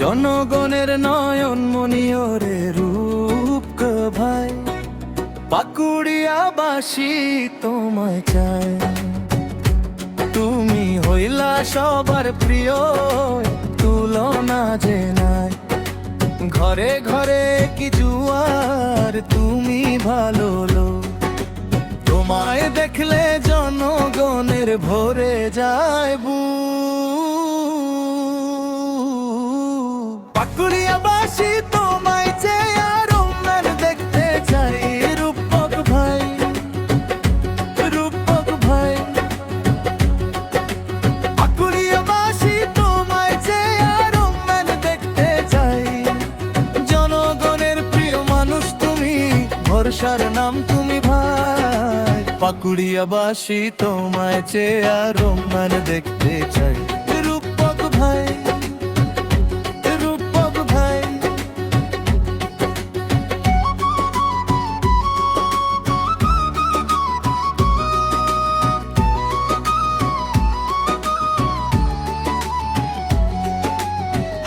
জনগণের নয়ন মনিয়রে রূপ ভাই, পাকুড়িয়াবাসী তোমায় চায়। তুমি হইলা সবার প্রিয়, তুলনা যে নাই। ঘরে ঘরে কি জুয়ার, তুমি ভালো লোক। তোমায় দেখলে জনগণের ভরে যায় পাকুড়িয়াবাসী তোমায় চেয়ে আরো ম্যান দেখতে চাই। রূপক ভাই, রূপক ভাই, পাকুড়িয়াবাসী তোমায় চেয়ে আরো ম্যান দেখতে চাই। জনগণের প্রিয় মানুষ তুমি, ভরসার নাম তুমি ভাই। পাকুড়িয়াবাসী তোমায় চেয়ে আরো ম্যান দেখতে চাই। রূপক ভাই, রূপক ভাই।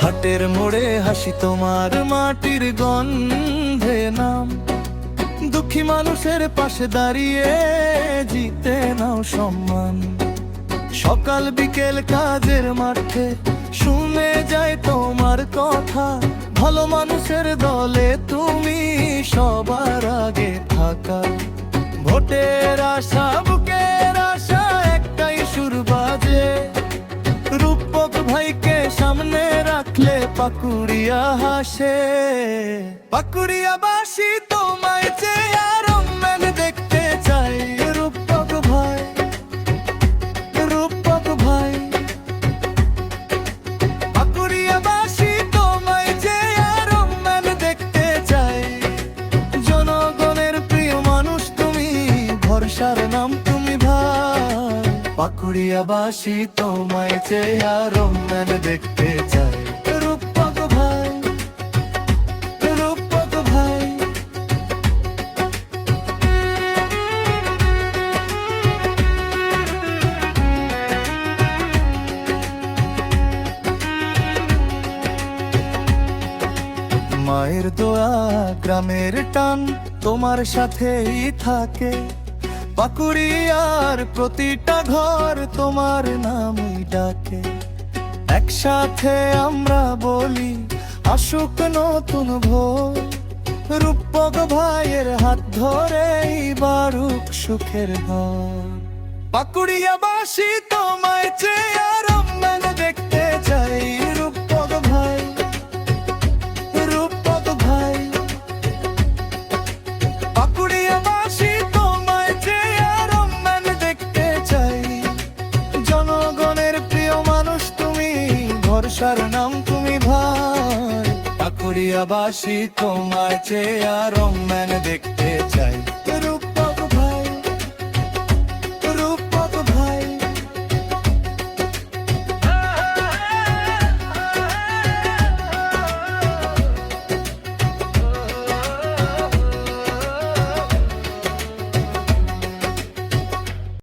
হাটের মোড়ে হাসি তোমার, মাটির গন্ধে নাম। দুঃখী মানুষের পাশে দাঁড়িয়ে জিতে নাও সম্মান। সকাল বিকেল কাজের মাঠে শুনে যায় তোমার কথা। ভালো মানুষের দলে তুমি সবার আগে থাকা। ভোটের আশা, বুকের আশা, একটাই সুর বাজে। রূপক ভাইকে সামনে রাখলে পাকুড়িয়া হাসে। পাকুড়িয়াবাসী তোমায় চেয়ে আরো ম্যান দেখতে চাই। রূপক ভাই, রূপক ভাই, পাকুড়িয়াবাসী তোমায় চেয়ে আরো ম্যান দেখতে চাই। জনগণের প্রিয় মানুষ তুমি, ভরসার নাম তুমি ভাই। পাকুড়িয়াবাসী তোমায় চেয়ে আরো ম্যান দেখতে চাই। রূপক ভাই, রূপক ভাই। মায়ের দোয়া, গ্রামের টান তোমার সাথেই থাকে। পাকুড়িয়ার প্রতিটা ঘর তোমার নামই ডাকে। একসাথে আমরা বলি আসুক নতুন ভোর। রূপক ভাইয়ের হাত ধরেই বারুক সুখের ঘর। পাকুড়িয়াবাসী তোমায় চেয়ে আরো ম্যান দেখতে চাই। রূপক ভাই, রূপক ভাই, পাকুড়িয়াবাসী তোমায় চেয়ে আরো ম্যান দেখতে চাই। জনগণের প্রিয় মানুষ তুমি, ভরসার নাম তুমি ভাই। পাকুড়িয়াবাসী তোমায় চেয়ে আরো ম্যান দেখতে চাই।